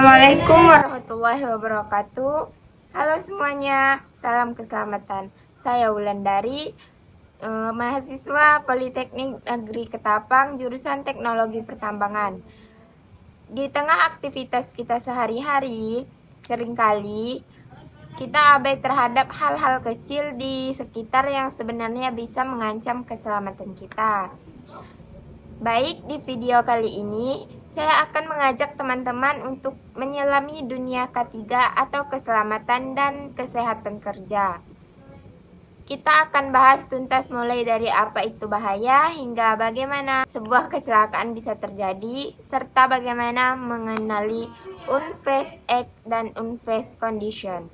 Assalamualaikum warahmatullahi wabarakatuh. Halo semuanya, salam keselamatan. Saya Wulandari, mahasiswa Politeknik Negeri Ketapang, jurusan Teknologi Pertambangan. Di tengah aktivitas kita sehari-hari, seringkali kita abai terhadap hal-hal kecil di sekitar yang sebenarnya bisa mengancam keselamatan kita. Baik, di video kali ini saya akan mengajak teman-teman untuk menyelami dunia K3 atau keselamatan dan kesehatan kerja. Kita akan bahas tuntas mulai dari apa itu bahaya hingga bagaimana sebuah kecelakaan bisa terjadi, serta bagaimana mengenali unfazed act dan unfazed condition.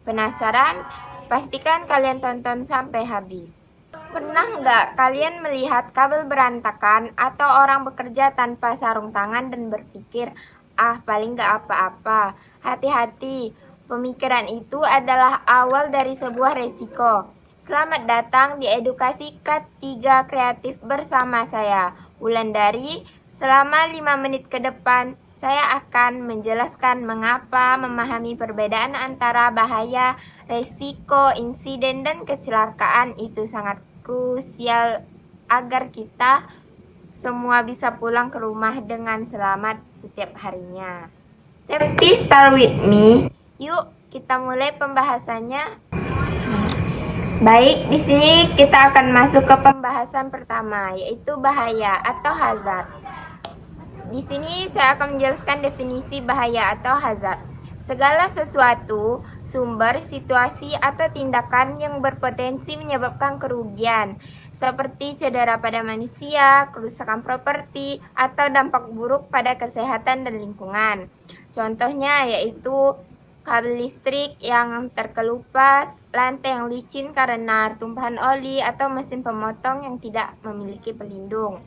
Penasaran? Pastikan kalian tonton sampai habis. Pernah nggak kalian melihat kabel berantakan atau orang bekerja tanpa sarung tangan dan berpikir, paling nggak apa-apa. Hati-hati, pemikiran itu adalah awal dari sebuah resiko. Selamat datang di edukasi K3 Kreatif bersama saya, Wulandari. Selama 5 menit ke depan, saya akan menjelaskan mengapa memahami perbedaan antara bahaya, resiko, insiden, dan kecelakaan itu sangat krusial agar kita semua bisa pulang ke rumah dengan selamat setiap harinya. Safety start with me. Yuk, kita mulai pembahasannya. Baik, di sini kita akan masuk ke pembahasan pertama, yaitu bahaya atau hazard. Di sini saya akan menjelaskan definisi bahaya atau hazard. Segala sesuatu, sumber, situasi, atau tindakan yang berpotensi menyebabkan kerugian, seperti cedera pada manusia, kerusakan properti, atau dampak buruk pada kesehatan dan lingkungan. Contohnya yaitu kabel listrik yang terkelupas, lantai yang licin karena tumpahan oli, atau mesin pemotong yang tidak memiliki pelindung.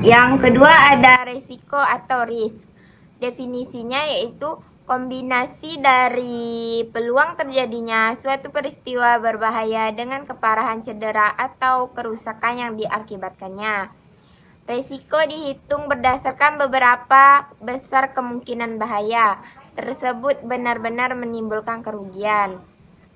Yang kedua ada resiko atau risk. Definisinya yaitu kombinasi dari peluang terjadinya suatu peristiwa berbahaya dengan keparahan cedera atau kerusakan yang diakibatkannya. Resiko dihitung berdasarkan beberapa besar kemungkinan bahaya tersebut benar-benar menimbulkan kerugian.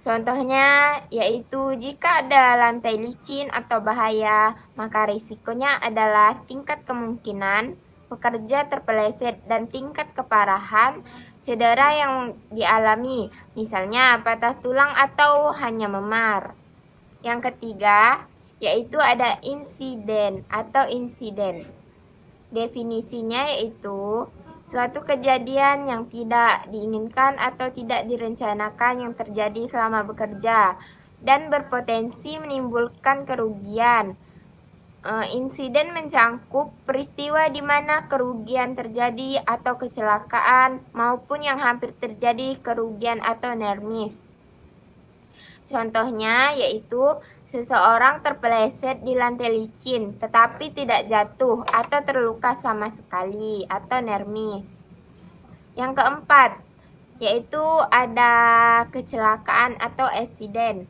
Contohnya yaitu jika ada lantai licin atau bahaya, maka risikonya adalah tingkat kemungkinan pekerja terpeleset dan tingkat keparahan cedera yang dialami, misalnya patah tulang atau hanya memar. Yang ketiga, yaitu ada insiden atau insiden. Definisinya yaitu suatu kejadian yang tidak diinginkan atau tidak direncanakan yang terjadi selama bekerja dan berpotensi menimbulkan kerugian. Insiden mencangkup peristiwa di mana kerugian terjadi atau kecelakaan maupun yang hampir terjadi kerugian atau near miss. Contohnya yaitu seseorang terpeleset di lantai licin tetapi tidak jatuh atau terluka sama sekali atau near miss. Yang keempat yaitu ada kecelakaan atau accident.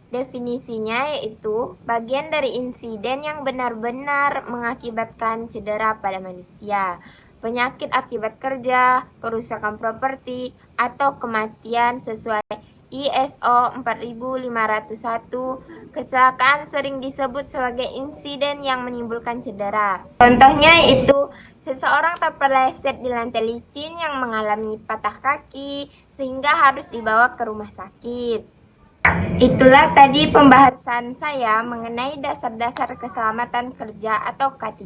Definisinya yaitu bagian dari insiden yang benar-benar mengakibatkan cedera pada manusia, penyakit akibat kerja, kerusakan properti, atau kematian sesuai ISO 4501. Kecelakaan sering disebut sebagai insiden yang menimbulkan cedera. Contohnya yaitu seseorang terpeleset di lantai licin yang mengalami patah kaki sehingga harus dibawa ke rumah sakit. Itulah tadi pembahasan saya mengenai dasar-dasar keselamatan kerja atau K3.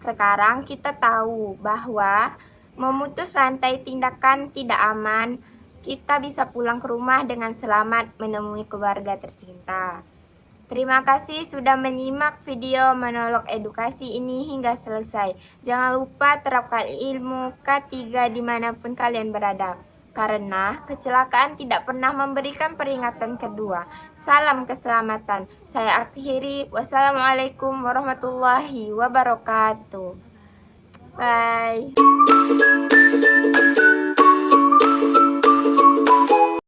Sekarang kita tahu bahwa memutus rantai tindakan tidak aman, kita bisa pulang ke rumah dengan selamat menemui keluarga tercinta. Terima kasih sudah menyimak video monolog edukasi ini hingga selesai. Jangan lupa terapkan ilmu K3 dimanapun kalian berada. Karena kecelakaan tidak pernah memberikan peringatan kedua. Salam keselamatan. Saya akhiri. Wassalamualaikum warahmatullahi wabarakatuh. Bye.